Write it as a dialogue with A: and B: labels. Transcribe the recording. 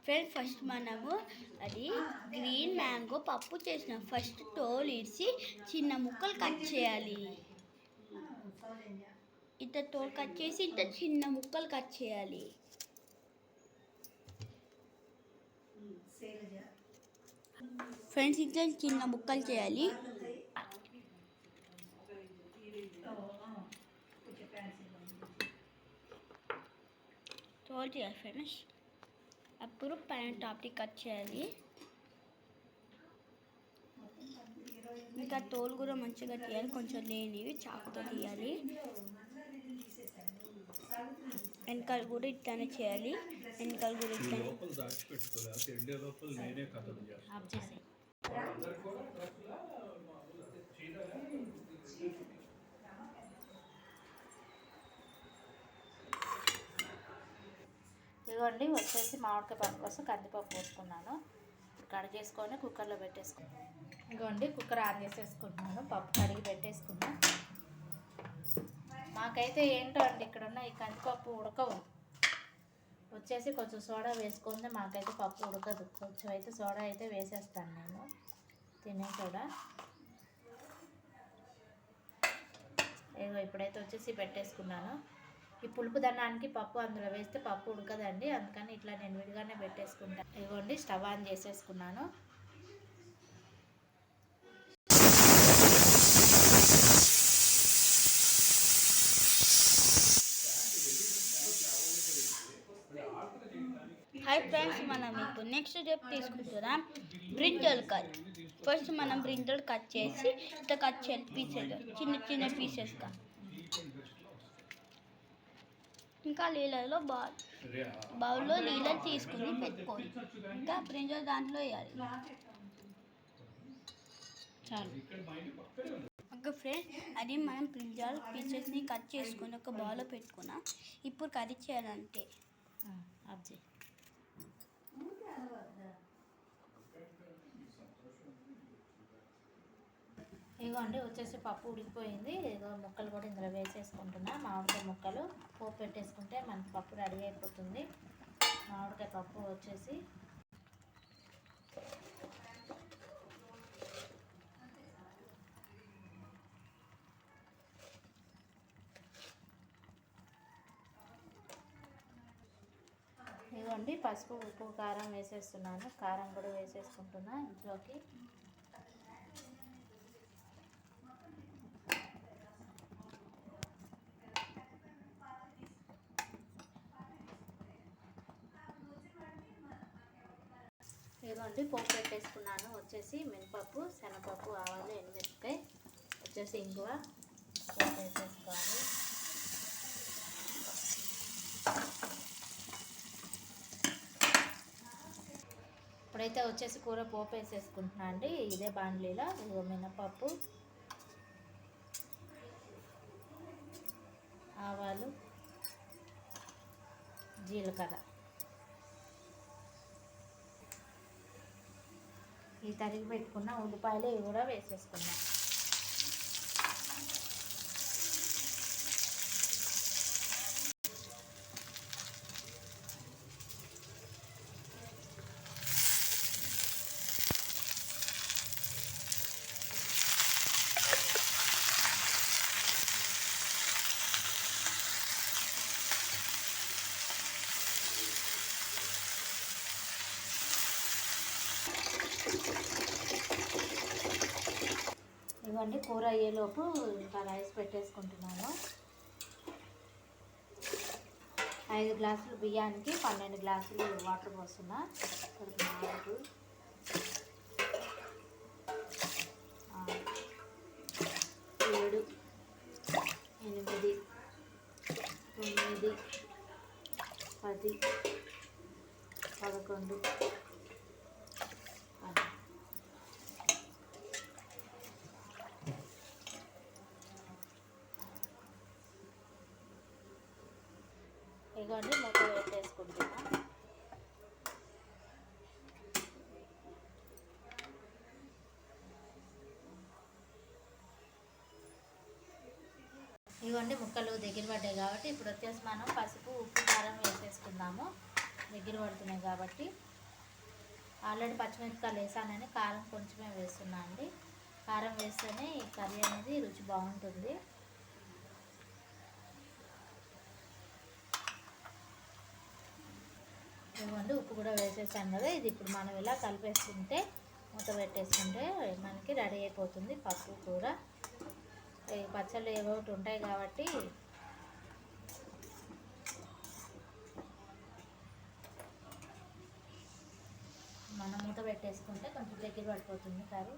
A: Friends first మనము అది green mango పప్పు చేసినాం. ఫస్ట్ తోలు ఇడిచి చిన్న ముక్కలు కట్ చేయాలి. ఇంత తోలు కట్ చేసి ఇంత చిన్న ముక్కలు కట్ చేయాలి. ఫ్రెండ్స్ ఇంత చిన్న ముక్కలు చేయాలి. తోలు చేయాలి ఫ్రెండ్స్. అప్పుడు పైన టాప్కి కట్ చేయాలి. ఇంకా తోలు కూడా మంచిగా తీయాలి. కొంచెం లేనివి చాకుతో తీయాలి. వెనకాల కూడా ఇట్లానే చేయాలి. వెనకాల కూడా ఇట్లానే
B: ఇదిగోండి వచ్చేసి మామిడికాయ పప్పు కోసం కందిపప్పు పోసుకున్నాను. కడిగేసుకొని కుక్కర్లో పెట్టేసుకున్నాను. ఇదిగోండి కుక్కర్ ఆన్ చేసేసుకుంటున్నాను. పప్పు కడిగి పెట్టేసుకున్నాను. మాకైతే ఏంటో అండి ఇక్కడున్న ఈ కందిపప్పు ఉడకవు. వచ్చేసి కొంచెం సోడా వేసుకుంటే మాకైతే పప్పు ఉడకదు. కొంచెం అయితే సోడా అయితే వేసేస్తాను నేను, తినే సోడా. ఏదో ఇప్పుడైతే వచ్చేసి పెట్టేసుకున్నాను. ఈ పులుపు దన్నానికి పప్పు అందులో వేస్తే పప్పు ఉడకదండి, అందుకని ఇట్లా నేను విడిగానే పెట్టేసుకుంటాను. ఇదిగోండి స్టవ్ ఆన్ చేసేసుకున్నాను.
A: హాయ్ ఫ్రెండ్స్, మనం ఇప్పుడు నెక్స్ట్ స్టెప్ తీసుకుంటున్నాం బ్రింజల్ కట్. ఫస్ట్ మనం బ్రింజల్ కట్ చేసి ఇట్లా కట్ చేయాలి పీసెస్, చిన్న చిన్న పీసెస్గా. ఇంకా నీళ్ళలో బౌల్లో నీళ్ళని తీసుకుని పెట్టుకోవాలి. ఇంకా బ్రింజల్ దాంట్లో వేయాలి. చాలు. ఓకే ఫ్రెండ్స్, అది మనం బ్రింజల్ పీసెస్ని కట్ చేసుకొని ఒక బౌల్లో పెట్టుకున్నాం. ఇప్పుడు కర్రీ చేయాలంటే
B: ఇదిగోండి వచ్చేసి పప్పు ఉడికిపోయింది. ఇదిగో ముక్కలు కూడా ఇందులో వేసేసుకుంటున్నా. మామిడికాయ ముక్కలు పోపు పెట్టేసుకుంటే మనకి పప్పు రెడీ అయిపోతుంది. మామిడికాయ పప్పు వచ్చేసి ఇదిగోండి పసుపు ఉప్పు కారం వేసేస్తున్నాను. కారం కూడా వేసేసుకుంటున్నా ఇంట్లోకి. ఇదిగోండి పోపు పెట్టేసుకున్నాను. వచ్చేసి మినపప్పు, శనగపప్పు, ఆవాలు, ఎండుమిరపకాయ, వచ్చేసి ఇంగువ పోపు వేసేసుకోవాలి. ఇప్పుడైతే వచ్చేసి కూర పోపు వేసేసుకుంటున్నా అండి. ఇదే బాండ్లీలో ఇదిగో మినపప్పు, ఆవాలు, జీలకర్ర, ఈ తరిగి పెట్టుకున్న ఉల్లిపాయలు ఇవి కూడా వేసేసుకున్నాం. ఇవ్వండి కూర అయ్యేలోపు ఇంకా రైస్ పెట్టేసుకుంటున్నాను. 5 గ్లాసులు బియ్యానికి 12 గ్లాసులు వాటర్ పోస్తున్నా. 4 7 8 9 10 11 ఇదిగోండి మూత పెట్టేసుకుంటున్నా. ఇదిగోండి ముక్కలు దగ్గర పడ్డాయి కాబట్టి ఇప్పుడు వచ్చేసి మనం పసుపు ఉప్పు కారం వేసేసుకుందాము. దగ్గర పడుతున్నాయి కాబట్టి ఆల్రెడీ పచ్చిమిరపకాయలు వేసానని కారం కొంచెమే వేస్తున్నా అండి. కారం వేస్తేనే ఈ కర్రీ అనేది రుచి బాగుంటుంది. ఇవ్వండి, ఉప్పు కూడా వేసేసాను కదా. ఇది ఇప్పుడు మనం ఇలా కలిపేసుకుంటే, మూత పెట్టేసుకుంటే మనకి రెడీ అయిపోతుంది పప్పు కూర. పచ్చళ్ళు ఏవో ఒకటి ఉంటాయి కాబట్టి మనం మూత పెట్టేసుకుంటే కొంచెం దగ్గర పడిపోతుంది కర్రీ.